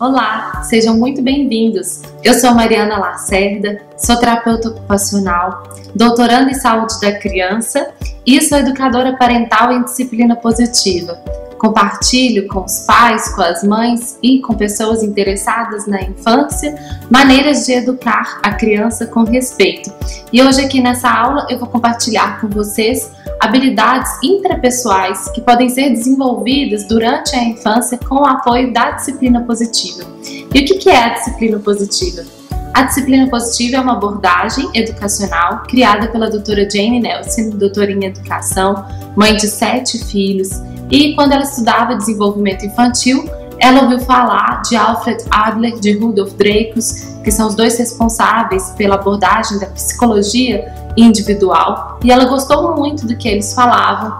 Olá, sejam muito bem-vindos. Eu sou Mariana Lacerda, sou terapeuta ocupacional, doutoranda em saúde da criança e sou educadora parental em disciplina positiva. Compartilho com os pais, com as mães e com pessoas interessadas na infância maneiras de educar a criança com respeito. E hoje aqui nessa aula eu vou compartilhar com vocês habilidades intrapessoais que podem ser desenvolvidas durante a infância com o apoio da disciplina positiva. E o que é a disciplina positiva? A disciplina positiva é uma abordagem educacional criada pela doutora Jane Nelson, doutora em educação, mãe de 7 filhos, e quando ela estudava desenvolvimento infantil, ela ouviu falar de Alfred Adler, de Rudolf Dreikurs, que são os dois responsáveis pela abordagem da psicologia individual, e ela gostou muito do que eles falavam,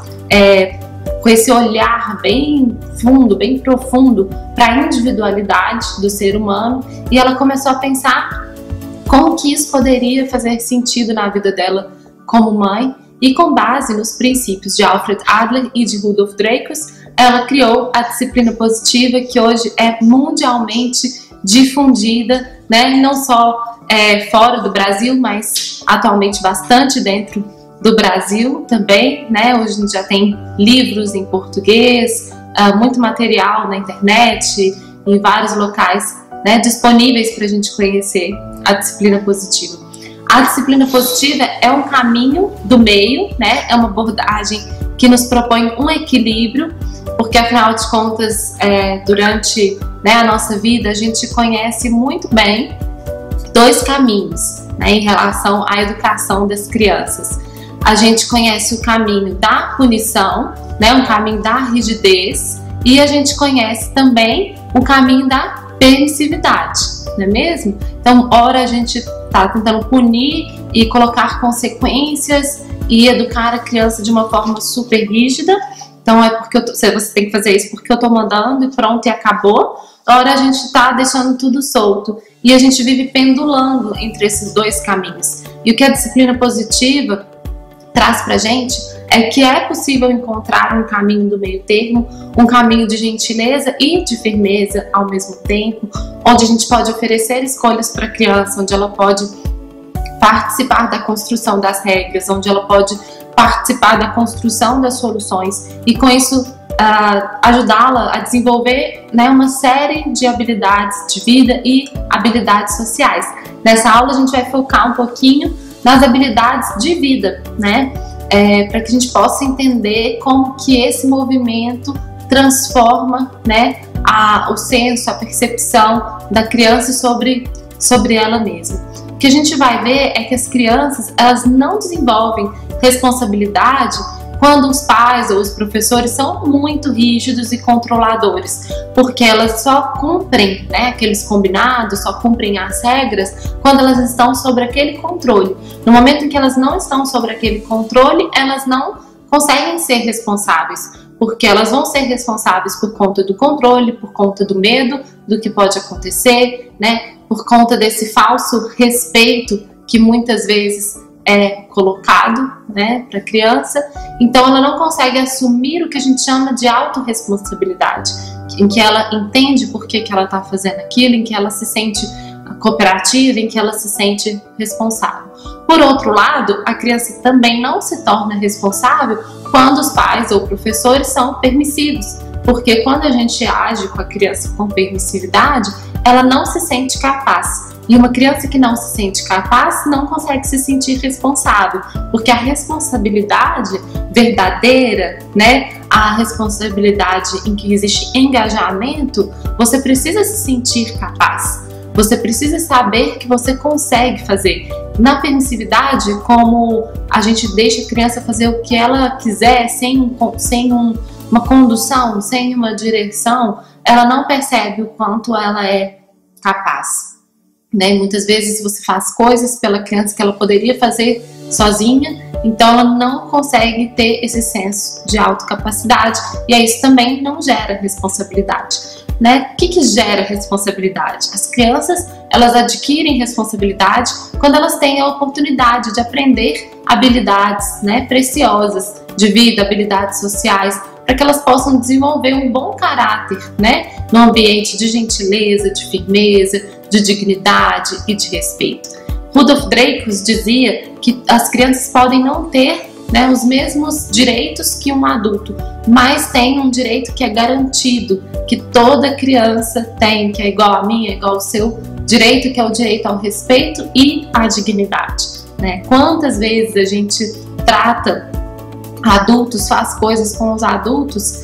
com esse olhar bem fundo, bem profundo para a individualidade do ser humano, e ela começou a pensar como que isso poderia fazer sentido na vida dela como mãe, e com base nos princípios de Alfred Adler e de Rudolf Dreikurs, ela criou a disciplina positiva, que hoje é mundialmente difundida, né? Não só fora do Brasil, mas atualmente bastante dentro do Brasil também, né? Hoje a gente já tem livros em português, muito material na internet, em vários locais, né, disponíveis para a gente conhecer a disciplina positiva. A disciplina positiva é um caminho do meio, né? É uma abordagem que nos propõe um equilíbrio, porque afinal de contas, durante, né, a nossa vida, a gente conhece muito bem dois caminhos, né, em relação à educação das crianças. A gente conhece o caminho da punição, né, um caminho da rigidez, e a gente conhece também o caminho da permissividade, não é mesmo? Então, ora a gente está tentando punir e colocar consequências e educar a criança de uma forma super rígida. Então, porque você tem que fazer isso porque eu estou mandando e pronto, e acabou. Ora a gente está deixando tudo solto e a gente vive pendulando entre esses dois caminhos. E o que a disciplina positiva traz pra gente é que é possível encontrar um caminho do meio termo, um caminho de gentileza e de firmeza ao mesmo tempo, onde a gente pode oferecer escolhas para a criança, onde ela pode participar da construção das regras, onde ela pode participar da construção das soluções e com isso ajudá-la a desenvolver, né, uma série de habilidades de vida e habilidades sociais. Nessa aula a gente vai focar um pouquinho nas habilidades de vida, né? Para que a gente possa entender como que esse movimento transforma, né, o senso, a percepção da criança sobre ela mesma. O que a gente vai ver é que as crianças, elas não desenvolvem responsabilidade quando os pais ou os professores são muito rígidos e controladores, porque elas só cumprem, né, aqueles combinados, só cumprem as regras quando elas estão sobre aquele controle. No momento em que elas não estão sobre aquele controle, elas não conseguem ser responsáveis, porque elas vão ser responsáveis por conta do controle, por conta do medo do que pode acontecer, né, por conta desse falso respeito que muitas vezes é colocado, né, para a criança. Então ela não consegue assumir o que a gente chama de autorresponsabilidade, em que ela entende por que ela está fazendo aquilo, em que ela se sente cooperativa, em que ela se sente responsável. Por outro lado, a criança também não se torna responsável quando os pais ou professores são permissivos, porque quando a gente age com a criança com permissividade, ela não se sente capaz. E uma criança que não se sente capaz não consegue se sentir responsável, porque a responsabilidade verdadeira, né, a responsabilidade em que existe engajamento, você precisa se sentir capaz. Você precisa saber que você consegue fazer. Na permissividade, como a gente deixa a criança fazer o que ela quiser, sem uma condução, sem uma direção, ela não percebe o quanto ela é capaz. Né? Muitas vezes você faz coisas pela criança que ela poderia fazer sozinha, então ela não consegue ter esse senso de autocapacidade, e aí isso também não gera responsabilidade. Né? O que gera responsabilidade? As crianças, elas adquirem responsabilidade quando elas têm a oportunidade de aprender habilidades, né, preciosas de vida, habilidades sociais, para que elas possam desenvolver um bom caráter, né? num ambiente de gentileza, de firmeza, de dignidade e de respeito. Rudolf Dreikurs dizia que as crianças podem não ter, né, os mesmos direitos que um adulto, mas tem um direito que é garantido, que toda criança tem, que é igual a mim, é igual ao seu direito, que é o direito ao respeito e à dignidade, né? Quantas vezes a gente trata adultos, faz coisas com os adultos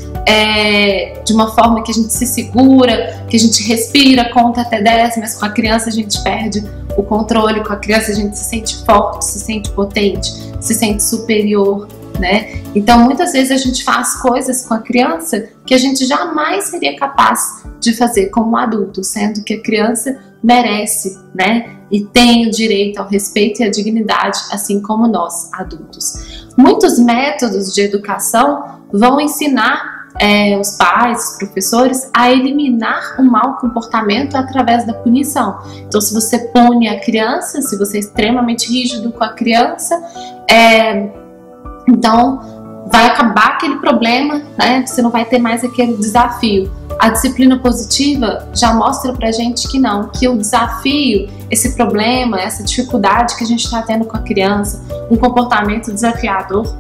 de uma forma que a gente se segura, que a gente respira, conta até 10, mas com a criança a gente perde o controle, com a criança a gente se sente forte, se sente potente, se sente superior, né? Então muitas vezes a gente faz coisas com a criança que a gente jamais seria capaz de fazer como adulto, sendo que a criança merece, né? E tem o direito ao respeito e à dignidade, assim como nós, adultos. Muitos métodos de educação vão ensinar os pais, os professores, a eliminar o mau comportamento através da punição. Então, se você pune a criança, se você é extremamente rígido com a criança, então vai acabar aquele problema, né? Você não vai ter mais aquele desafio. A disciplina positiva já mostra pra gente que não, que o desafio, esse problema, essa dificuldade que a gente está tendo com a criança, um comportamento desafiador,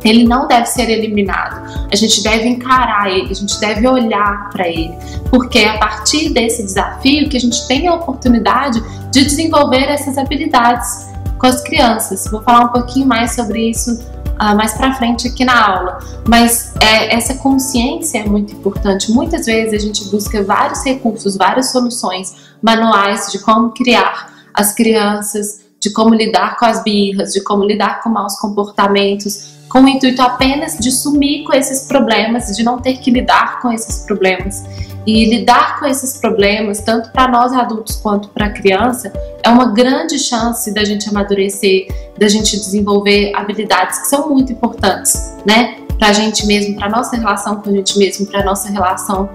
ele não deve ser eliminado. A gente deve encarar ele, a gente deve olhar para ele, porque é a partir desse desafio que a gente tem a oportunidade de desenvolver essas habilidades com as crianças. Vou falar um pouquinho mais sobre isso mais para frente aqui na aula, mas essa consciência é muito importante. Muitas vezes a gente busca vários recursos, várias soluções, manuais de como criar as crianças, de como lidar com as birras, de como lidar com maus comportamentos, com o intuito apenas de sumir com esses problemas, de não ter que lidar com esses problemas. E lidar com esses problemas, tanto para nós adultos quanto para a criança, é uma grande chance da gente amadurecer, da gente desenvolver habilidades que são muito importantes, né? Para a gente mesmo, para a nossa relação com a gente mesmo, para a nossa relação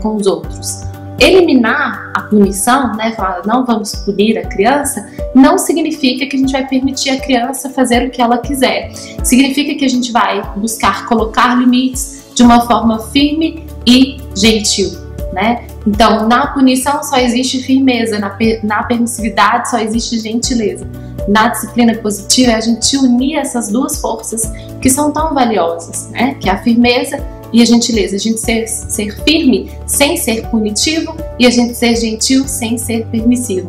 com os outros. Eliminar a punição, né, falar não vamos punir a criança, não significa que a gente vai permitir a criança fazer o que ela quiser. Significa que a gente vai buscar colocar limites de uma forma firme e gentil, né? Então, na punição só existe firmeza, na permissividade só existe gentileza. Na disciplina positiva é a gente unir essas duas forças que são tão valiosas, né? Que é a firmeza e a gentileza, a gente ser firme sem ser punitivo e a gente ser gentil sem ser permissivo.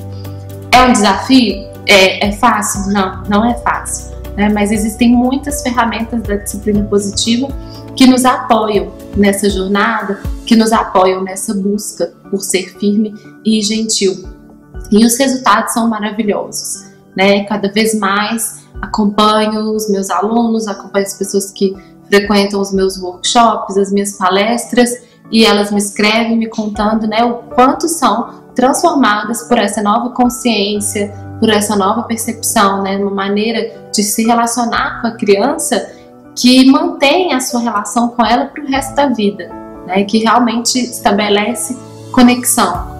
É um desafio? É fácil? Não, não é fácil, né? Mas existem muitas ferramentas da disciplina positiva que nos apoiam nessa jornada, que nos apoiam nessa busca por ser firme e gentil. E os resultados são maravilhosos, né? Cada vez mais acompanho os meus alunos, acompanho as pessoas que frequentam os meus workshops, as minhas palestras, e elas me escrevem me contando, né, o quanto são transformadas por essa nova consciência, por essa nova percepção, né, uma maneira de se relacionar com a criança que mantém a sua relação com ela para o resto da vida, né, que realmente estabelece conexão.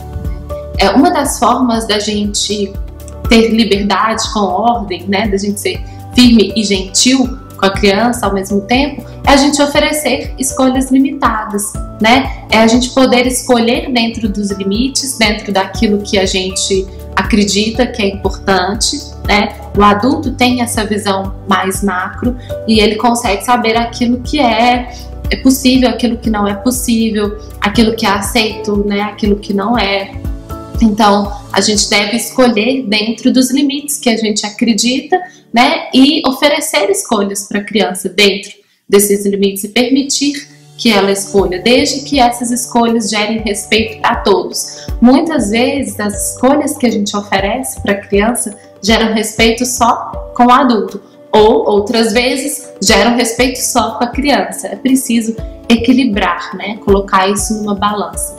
É uma das formas da gente ter liberdade com ordem, né, da gente ser firme e gentil com a criança ao mesmo tempo, é a gente oferecer escolhas limitadas, né? É a gente poder escolher dentro dos limites, dentro daquilo que a gente acredita que é importante, né? O adulto tem essa visão mais macro e ele consegue saber aquilo que é possível, aquilo que não é possível, aquilo que é aceito, né? Aquilo que não é. Então, a gente deve escolher dentro dos limites que a gente acredita, né? E oferecer escolhas para a criança dentro desses limites e permitir que ela escolha, desde que essas escolhas gerem respeito a todos. Muitas vezes, as escolhas que a gente oferece para a criança geram respeito só com o adulto, ou outras vezes geram respeito só com a criança. É preciso equilibrar, né? Colocar isso numa balança.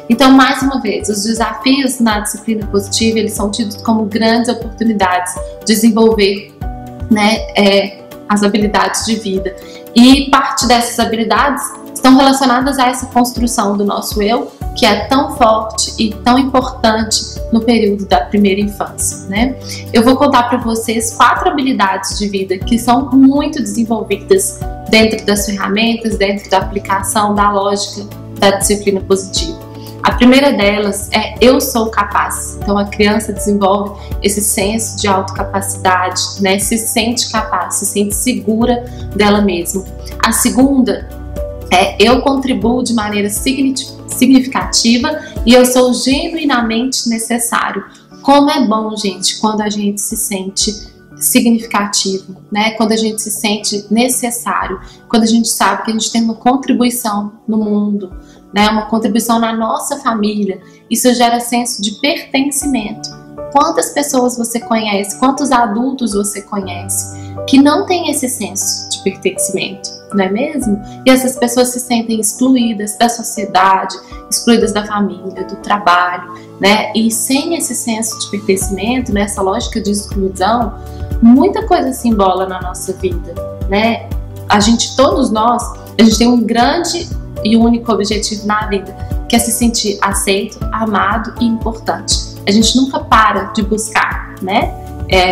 Então, mais uma vez, os desafios na disciplina positiva, eles são tidos como grandes oportunidades de desenvolver, né, as habilidades de vida. E parte dessas habilidades estão relacionadas a essa construção do nosso eu, que é tão forte e tão importante no período da primeira infância, né? Eu vou contar para vocês 4 habilidades de vida que são muito desenvolvidas dentro das ferramentas, dentro da aplicação da lógica da disciplina positiva. A primeira delas é eu sou capaz. Então a criança desenvolve esse senso de autocapacidade, né? Se sente capaz, se sente segura dela mesma. A segunda é eu contribuo de maneira significativa e eu sou genuinamente necessário. Como é bom, gente, quando a gente se sente significativo, né? Quando a gente se sente necessário, quando a gente sabe que a gente tem uma contribuição no mundo, né? Uma contribuição na nossa família. Isso gera senso de pertencimento. Quantas pessoas você conhece, quantos adultos você conhece que não têm esse senso de pertencimento, não é mesmo? E essas pessoas se sentem excluídas da sociedade, excluídas da família, do trabalho, né? E sem esse senso de pertencimento, nessa lógica de exclusão, muita coisa se embola na nossa vida, né? Todos nós, a gente tem um grande e único objetivo na vida, que é se sentir aceito, amado e importante. A gente nunca para de buscar, né,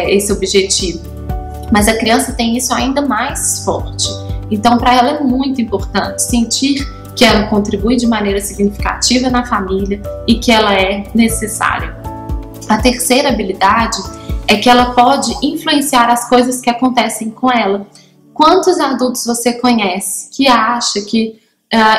esse objetivo. Mas a criança tem isso ainda mais forte. Então, para ela é muito importante sentir que ela contribui de maneira significativa na família e que ela é necessária. A terceira habilidade é que ela pode influenciar as coisas que acontecem com ela. Quantos adultos você conhece que acha que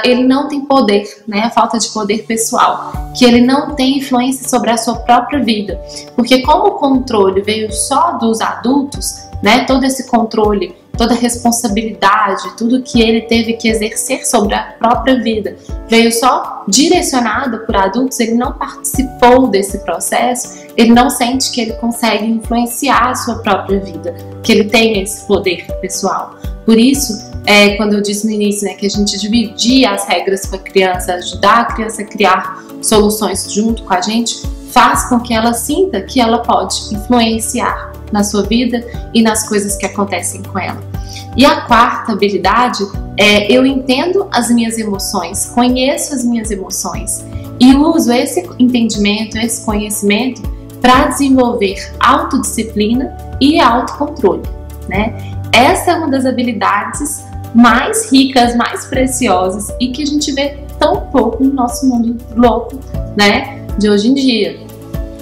ele não tem poder, né? A falta de poder pessoal, que ele não tem influência sobre a sua própria vida, porque como o controle veio só dos adultos, né? Todo esse controle, toda a responsabilidade, tudo que ele teve que exercer sobre a própria vida veio só direcionado por adultos, ele não participou desse processo, ele não sente que ele consegue influenciar a sua própria vida, que ele tem esse poder pessoal. Por isso, quando eu disse no início, né, que a gente dividir as regras com a criança, ajudar a criança a criar soluções junto com a gente, faz com que ela sinta que ela pode influenciar na sua vida e nas coisas que acontecem com ela. E a quarta habilidade é eu entendo as minhas emoções, conheço as minhas emoções e uso esse entendimento, esse conhecimento para desenvolver autodisciplina e autocontrole, né? Essa é uma das habilidades mais ricas, mais preciosas e que a gente vê tão pouco no nosso mundo louco, né, de hoje em dia.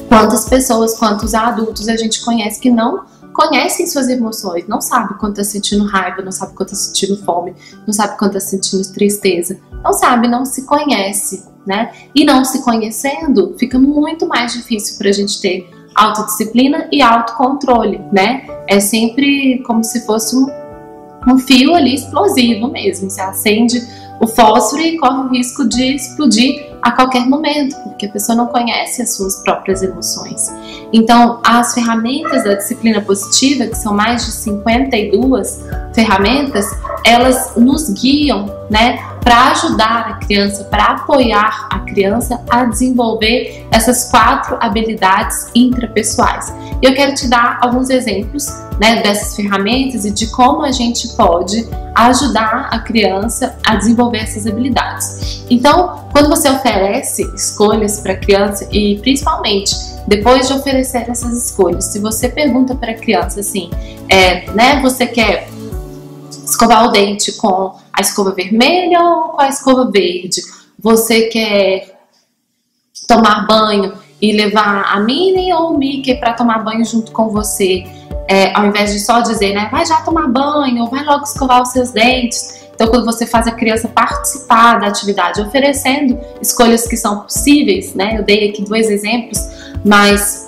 Quantas pessoas, quantos adultos a gente conhece que não conhecem suas emoções, não sabe quando está sentindo raiva, não sabe quando está sentindo fome, não sabe quando está sentindo tristeza, não sabe, não se conhece, né? E não se conhecendo, fica muito mais difícil para a gente ter autodisciplina e autocontrole, né? É sempre como se fosse um fio ali explosivo mesmo. Você acende o fósforo e corre o risco de explodir a qualquer momento, porque a pessoa não conhece as suas próprias emoções. Então, as ferramentas da disciplina positiva, que são mais de 52 ferramentas, elas nos guiam, né, para ajudar a criança, para apoiar a criança a desenvolver essas 4 habilidades intrapessoais. E eu quero te dar alguns exemplos, né, dessas ferramentas e de como a gente pode ajudar a criança a desenvolver essas habilidades. Então, quando você oferece escolhas para a criança e principalmente depois de oferecer essas escolhas, se você pergunta para a criança assim, né, você quer escovar o dente com a escova vermelha ou com a escova verde? Você quer tomar banho e levar a Minnie ou o Mickey para tomar banho junto com você? Ao invés de só dizer, né, vai já tomar banho ou vai logo escovar os seus dentes. Então, quando você faz a criança participar da atividade, oferecendo escolhas que são possíveis, né? Eu dei aqui 2 exemplos, mas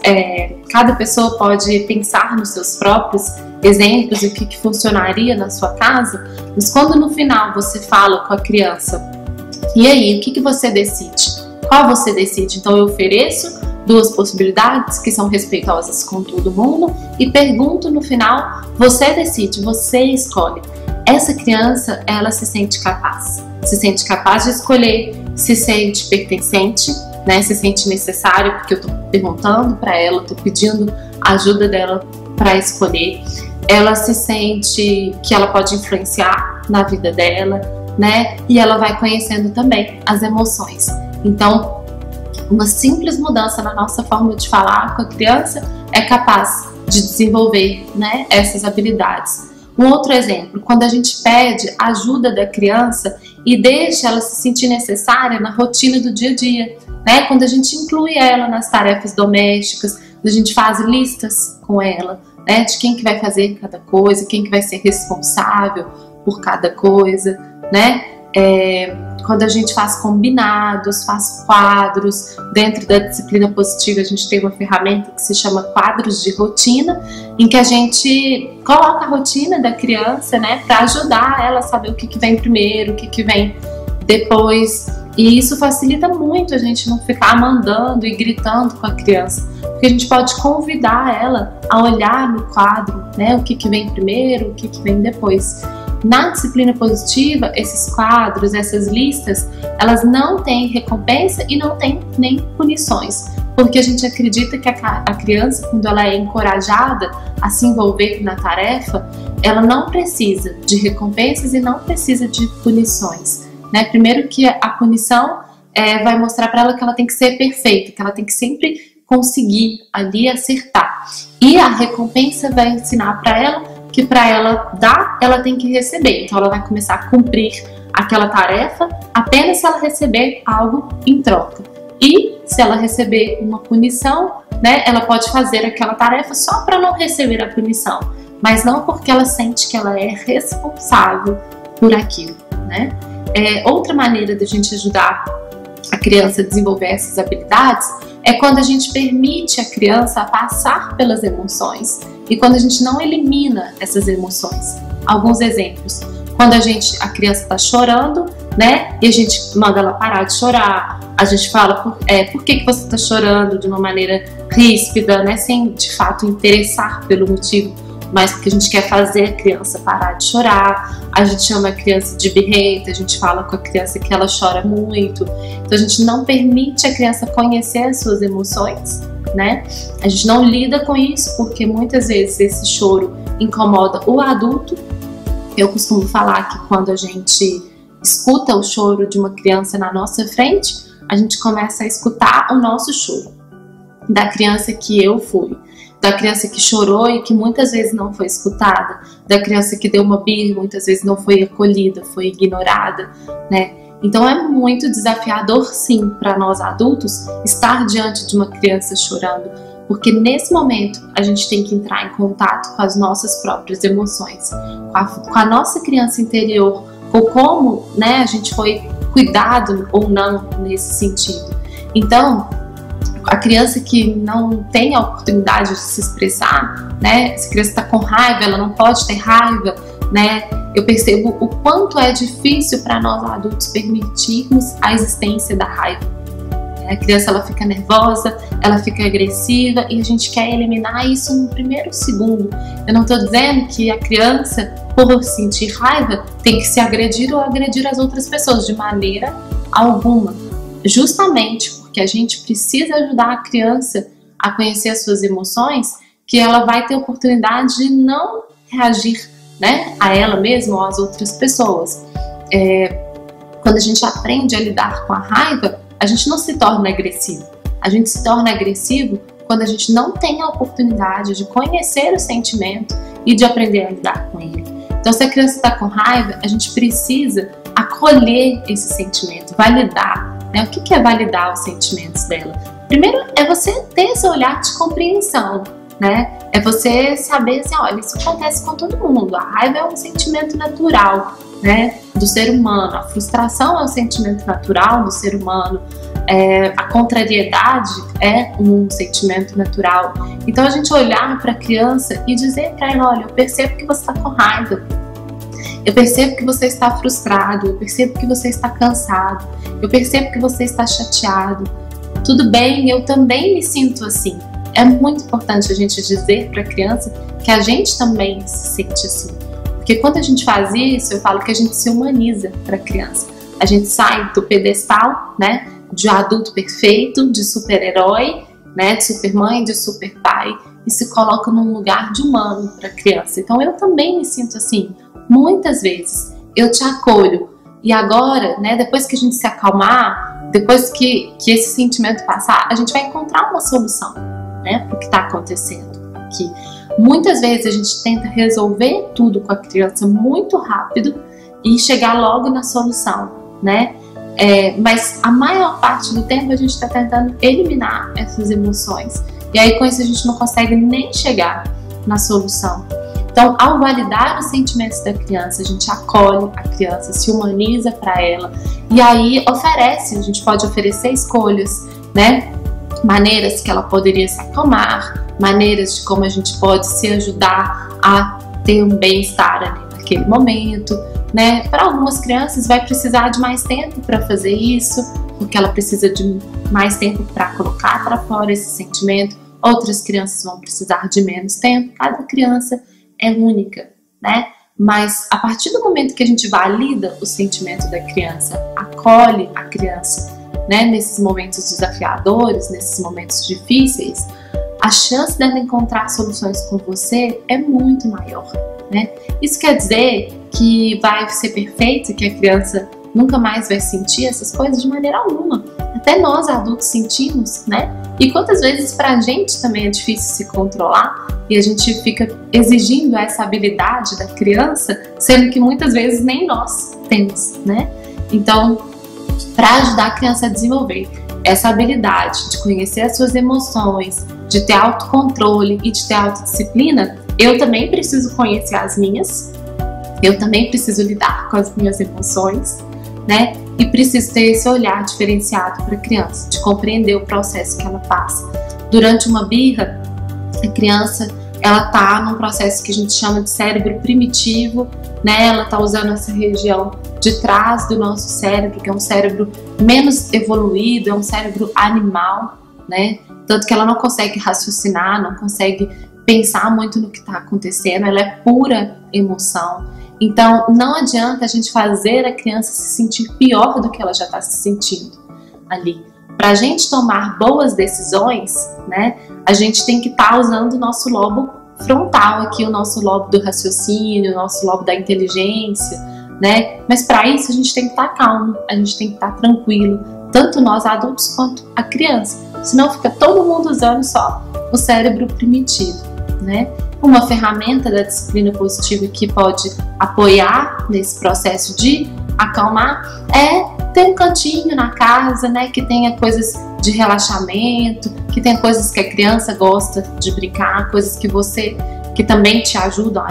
cada pessoa pode pensar nos seus próprios exemplos e o que funcionaria na sua casa. Mas quando no final você fala com a criança, e aí, o que você decide? Qual você decide? Então, eu ofereço 2 possibilidades que são respeitosas com todo mundo e pergunto no final, você decide, você escolhe. Essa criança, ela se sente capaz de escolher, se sente pertencente, né? Se sente necessário, porque eu tô perguntando para ela, tô pedindo a ajuda dela para escolher. Ela se sente que ela pode influenciar na vida dela, né? E ela vai conhecendo também as emoções. Então, uma simples mudança na nossa forma de falar com a criança é capaz de desenvolver, né, essas habilidades. Um outro exemplo, quando a gente pede ajuda da criança e deixa ela se sentir necessária na rotina do dia a dia. né? Quando a gente inclui ela nas tarefas domésticas, quando a gente faz listas com ela, né? De quem que vai fazer cada coisa, quem que vai ser responsável por cada coisa, né? Quando a gente faz combinados, faz quadros. Dentro da disciplina positiva a gente tem uma ferramenta que se chama quadros de rotina, em que a gente coloca a rotina da criança, né, para ajudar ela a saber o que vem primeiro, o que vem depois. E isso facilita muito a gente não ficar mandando e gritando com a criança, porque a gente pode convidar ela a olhar no quadro, né, o que vem primeiro, o que vem depois. Na disciplina positiva, esses quadros, essas listas, elas não têm recompensa e não têm nem punições, porque a gente acredita que a criança, quando ela é encorajada a se envolver na tarefa, ela não precisa de recompensas e não precisa de punições, né? Primeiro que a punição vai mostrar para ela que ela tem que ser perfeita, que ela tem que sempre conseguir ali acertar, e a recompensa vai ensinar para ela que para ela dar, ela tem que receber. Então ela vai começar a cumprir aquela tarefa apenas se ela receber algo em troca. E se ela receber uma punição, né, ela pode fazer aquela tarefa só para não receber a punição, mas não porque ela sente que ela é responsável por aquilo, né? Outra maneira de a gente ajudar a criança a desenvolver essas habilidades é quando a gente permite a criança passar pelas emoções e quando a gente não elimina essas emoções. Alguns exemplos: quando a criança está chorando, né, e a gente manda ela parar de chorar, a gente fala por que você está chorando de uma maneira ríspida, né, sem de fato interessar pelo motivo, mas porque a gente quer fazer a criança parar de chorar. A gente chama a criança de birrenta, a gente fala com a criança que ela chora muito. Então a gente não permite a criança conhecer as suas emoções, né? A gente não lida com isso porque muitas vezes esse choro incomoda o adulto. Eu costumo falar que quando a gente escuta o choro de uma criança na nossa frente, a gente começa a escutar o nosso choro, da criança que eu fui, da criança que chorou e que muitas vezes não foi escutada, da criança que deu uma birra e muitas vezes não foi acolhida, foi ignorada, né? Então é muito desafiador, sim, para nós adultos estar diante de uma criança chorando, porque nesse momento a gente tem que entrar em contato com as nossas próprias emoções, com a nossa criança interior, com como, né, a gente foi cuidado ou não nesse sentido. Então, a criança que não tem a oportunidade de se expressar, né? Se a criança está com raiva, ela não pode ter raiva, né? Eu percebo o quanto é difícil para nós adultos permitirmos a existência da raiva. A criança, ela fica nervosa, ela fica agressiva e a gente quer eliminar isso no primeiro segundo. Eu não estou dizendo que a criança, por sentir raiva, tem que se agredir ou agredir as outras pessoas, de maneira alguma. Justamente que a gente precisa ajudar a criança a conhecer as suas emoções, que ela vai ter oportunidade de não reagir, né, a ela mesma ou às outras pessoas. Quando a gente aprende a lidar com a raiva, a gente não se torna agressivo. A gente se torna agressivo quando a gente não tem a oportunidade de conhecer o sentimento e de aprender a lidar com ele. Então, se a criança está com raiva, a gente precisa acolher esse sentimento, validar. O que é validar os sentimentos dela? Primeiro é você ter esse olhar de compreensão, né? É você saber assim, olha, isso acontece com todo mundo. A raiva é um sentimento natural, né, do ser humano. A frustração é um sentimento natural do ser humano. A contrariedade é um sentimento natural. Então a gente olhar para a criança e dizer para ela, olha, eu percebo que você está com raiva. Eu percebo que você está frustrado, eu percebo que você está cansado, eu percebo que você está chateado. Tudo bem, eu também me sinto assim. É muito importante a gente dizer para a criança que a gente também se sente assim. Porque quando a gente faz isso, eu falo que a gente se humaniza para a criança. A gente sai do pedestal, né, de adulto perfeito, de super-herói, né, de super-mãe, de super-pai, e se coloca num lugar de humano para a criança. Então eu também me sinto assim. Muitas vezes eu te acolho e agora, né, depois que a gente se acalmar, depois que esse sentimento passar, a gente vai encontrar uma solução, né, para o que está acontecendo aqui. Muitas vezes a gente tenta resolver tudo com a criança muito rápido e chegar logo na solução, né? Mas a maior parte do tempo a gente está tentando eliminar essas emoções. E aí com isso a gente não consegue nem chegar na solução. Então, ao validar os sentimentos da criança, a gente acolhe a criança, se humaniza para ela e aí oferece, a gente pode oferecer escolhas, né? Maneiras que ela poderia se acalmar, maneiras de como a gente pode se ajudar a ter um bem-estar ali naquele momento, né? Para algumas crianças vai precisar de mais tempo para fazer isso, porque ela precisa de mais tempo para colocar para fora esse sentimento. Outras crianças vão precisar de menos tempo. Cada criança é única, né? Mas a partir do momento que a gente valida o sentimento da criança, acolhe a criança, né, nesses momentos desafiadores, nesses momentos difíceis, a chance dela encontrar soluções com você é muito maior, né? Isso quer dizer que vai ser perfeito, que a criança nunca mais vai sentir essas coisas de maneira alguma. Até nós adultos sentimos, né? E quantas vezes pra gente também é difícil se controlar e a gente fica exigindo essa habilidade da criança, sendo que muitas vezes nem nós temos, né? Então, para ajudar a criança a desenvolver essa habilidade de conhecer as suas emoções, de ter autocontrole e de ter autodisciplina, eu também preciso conhecer as minhas, eu também preciso lidar com as minhas emoções, né? E preciso ter esse olhar diferenciado para a criança, de compreender o processo que ela passa. Durante uma birra, a criança ela tá num processo que a gente chama de cérebro primitivo, né? Ela tá usando essa região de trás do nosso cérebro, que é um cérebro menos evoluído, é um cérebro animal, né? Tanto que ela não consegue raciocinar, não consegue pensar muito no que está acontecendo, ela é pura emoção. Então, não adianta a gente fazer a criança se sentir pior do que ela já está se sentindo ali. Para a gente tomar boas decisões, né, a gente tem que estar usando o nosso lobo frontal aqui, o nosso lobo do raciocínio, o nosso lobo da inteligência, né? Mas para isso a gente tem que estar calmo, a gente tem que estar tranquilo, tanto nós adultos quanto a criança. Senão fica todo mundo usando só o cérebro primitivo, né? Uma ferramenta da disciplina positiva que pode apoiar nesse processo de acalmar é ter um cantinho na casa, né, que tenha coisas de relaxamento, que tenha coisas que a criança gosta de brincar, coisas que também te ajudam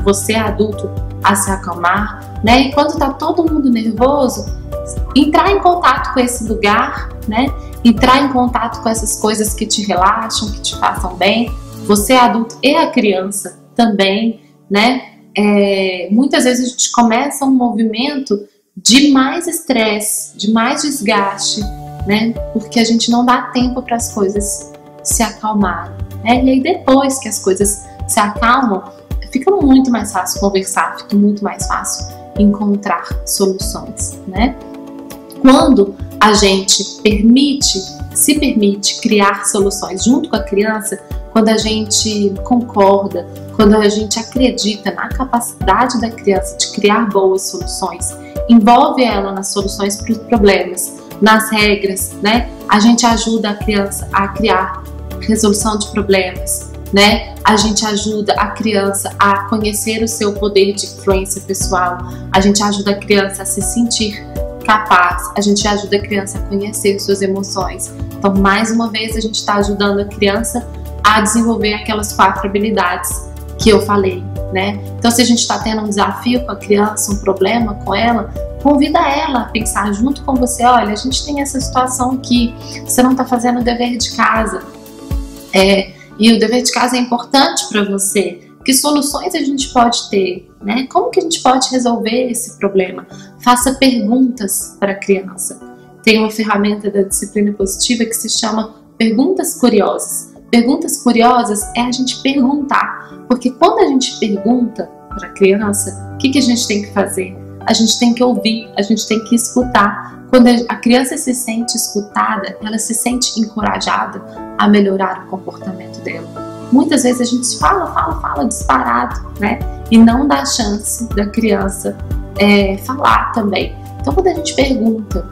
você adulto a se acalmar, né? E quando tá todo mundo nervoso, entrar em contato com esse lugar, né? Entrar em contato com essas coisas que te relaxam, que te façam bem. Você adulto e a criança também, né? Muitas vezes a gente começa um movimento de mais estresse, de mais desgaste, né? Porque a gente não dá tempo para as coisas se acalmarem, né? E aí depois que as coisas se acalmam, fica muito mais fácil conversar, fica muito mais fácil encontrar soluções, né? Quando a gente se permite criar soluções junto com a criança, quando a gente concorda, quando a gente acredita na capacidade da criança de criar boas soluções, envolve ela nas soluções para os problemas, nas regras, né? A gente ajuda a criança a criar resolução de problemas, né? A gente ajuda a criança a conhecer o seu poder de influência pessoal, a gente ajuda a criança a se sentir capaz, a gente ajuda a criança a conhecer suas emoções. Então, mais uma vez, a gente está ajudando a criança a desenvolver aquelas 4 habilidades que eu falei, né? Então, se a gente está tendo um desafio com a criança, um problema com ela, convida ela a pensar junto com você: olha, a gente tem essa situação aqui, você não está fazendo o dever de casa, e o dever de casa é importante para você. Que soluções a gente pode ter, né? Como que a gente pode resolver esse problema? Faça perguntas para a criança. Tem uma ferramenta da disciplina positiva que se chama perguntas curiosas. Perguntas curiosas é a gente perguntar, porque quando a gente pergunta para a criança, o que a gente tem que fazer? A gente tem que ouvir, a gente tem que escutar. Quando a criança se sente escutada, ela se sente encorajada a melhorar o comportamento dela. Muitas vezes a gente fala disparado, né? E não dá chance da criança falar também. Então, quando a gente pergunta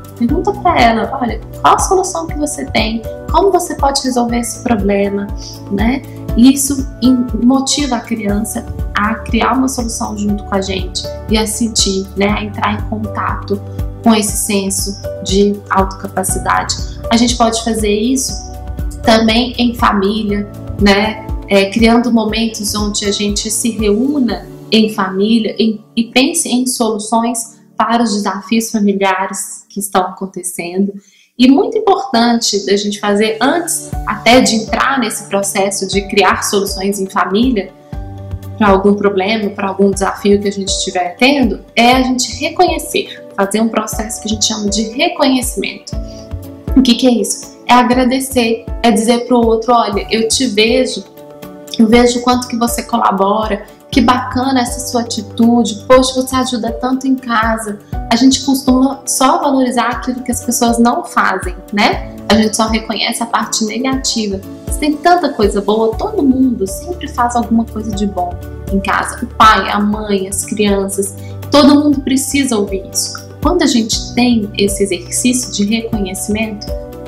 para ela: olha, qual a solução que você tem? Como você pode resolver esse problema, né? Isso motiva a criança a criar uma solução junto com a gente e a sentir, né? A entrar em contato com esse senso de autocapacidade. A gente pode fazer isso também em família, né? Criando momentos onde a gente se reúna em família e pense em soluções para os desafios familiares que estão acontecendo. E muito importante da gente fazer antes até de entrar nesse processo de criar soluções em família para algum problema, para algum desafio que a gente estiver tendo, é a gente reconhecer, fazer um processo que a gente chama de reconhecimento. O que é isso? É agradecer, é dizer para o outro, olha, eu vejo o quanto que você colabora, que bacana essa sua atitude, poxa, você ajuda tanto em casa. A gente costuma só valorizar aquilo que as pessoas não fazem, né? A gente só reconhece a parte negativa. Mas tem tanta coisa boa, todo mundo sempre faz alguma coisa de bom em casa. O pai, a mãe, as crianças, todo mundo precisa ouvir isso. Quando a gente tem esse exercício de reconhecimento,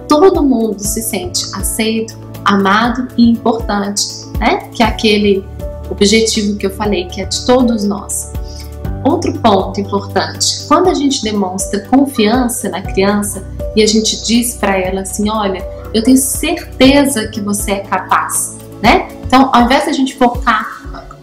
todo mundo se sente aceito, amado e importante, né? Que é aquele objetivo que eu falei, que é de todos nós. Outro ponto importante, quando a gente demonstra confiança na criança e a gente diz para ela assim, olha, eu tenho certeza que você é capaz, né? Então, ao invés de a gente focar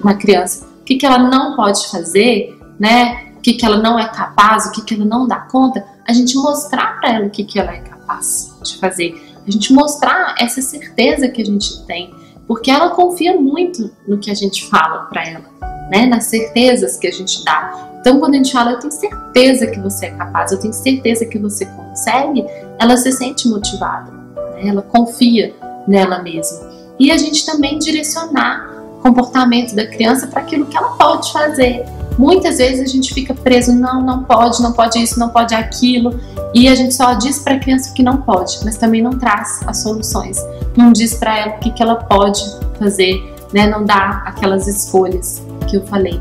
na criança, o que ela não pode fazer, né? O que ela não é capaz, o que ela não dá conta, a gente mostrar para ela o que ela é capaz de fazer, a gente mostrar essa certeza que a gente tem, porque ela confia muito no que a gente fala para ela, né? Nas certezas que a gente dá. Então, quando a gente fala, eu tenho certeza que você é capaz, eu tenho certeza que você consegue, ela se sente motivada, né? Ela confia nela mesma. E a gente também direcionar o comportamento da criança para aquilo que ela pode fazer. Muitas vezes a gente fica preso, não pode isso, não pode aquilo, e a gente só diz para a criança o que não pode, mas também não traz as soluções, não diz para ela o que ela pode fazer, né? Não dá aquelas escolhas que eu falei.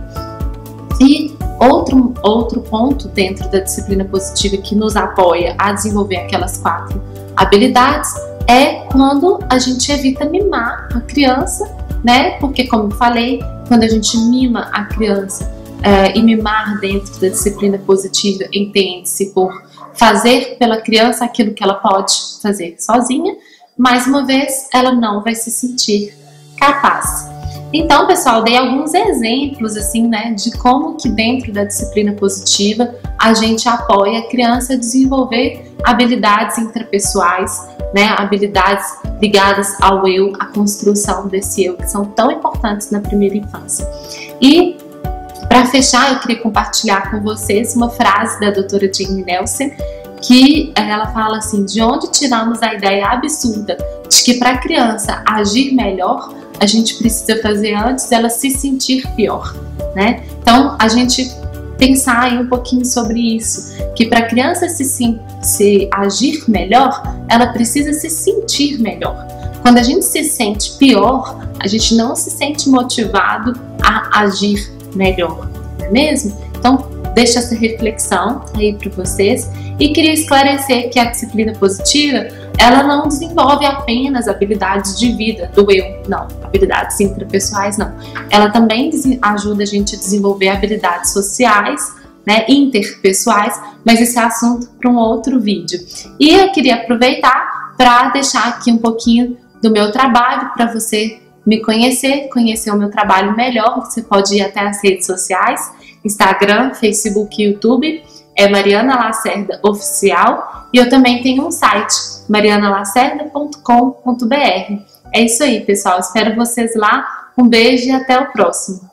E outro ponto dentro da disciplina positiva que nos apoia a desenvolver aquelas 4 habilidades é quando a gente evita mimar a criança, né? Porque, como eu falei, quando a gente mima a criança, e mimar dentro da disciplina positiva entende-se por fazer pela criança aquilo que ela pode fazer sozinha, mais uma vez ela não vai se sentir capaz. Então, pessoal, dei alguns exemplos assim, né, de como que dentro da disciplina positiva a gente apoia a criança a desenvolver habilidades intrapessoais, né, habilidades ligadas ao eu, à construção desse eu, que são tão importantes na primeira infância. E para fechar, eu queria compartilhar com vocês uma frase da doutora Jane Nelson, que ela fala assim, de onde tiramos a ideia absurda de que para a criança agir melhor, a gente precisa fazer antes dela se sentir pior, né? Então, a gente pensar aí um pouquinho sobre isso, que para a criança se agir melhor, ela precisa se sentir melhor. Quando a gente se sente pior, a gente não se sente motivado a agir melhor, não é mesmo? Então, deixa essa reflexão aí para vocês e queria esclarecer que a disciplina positiva, ela não desenvolve apenas habilidades de vida do eu, não, habilidades intrapessoais não. Ela também ajuda a gente a desenvolver habilidades sociais, né, interpessoais, mas esse é assunto para um outro vídeo. E eu queria aproveitar para deixar aqui um pouquinho do meu trabalho para você me conhecer o meu trabalho melhor. Você pode ir até as redes sociais, Instagram, Facebook e YouTube, é Mariana Lacerda Oficial, e eu também tenho um site, marianalacerda.com.br. É isso aí, pessoal, espero vocês lá, um beijo e até o próximo.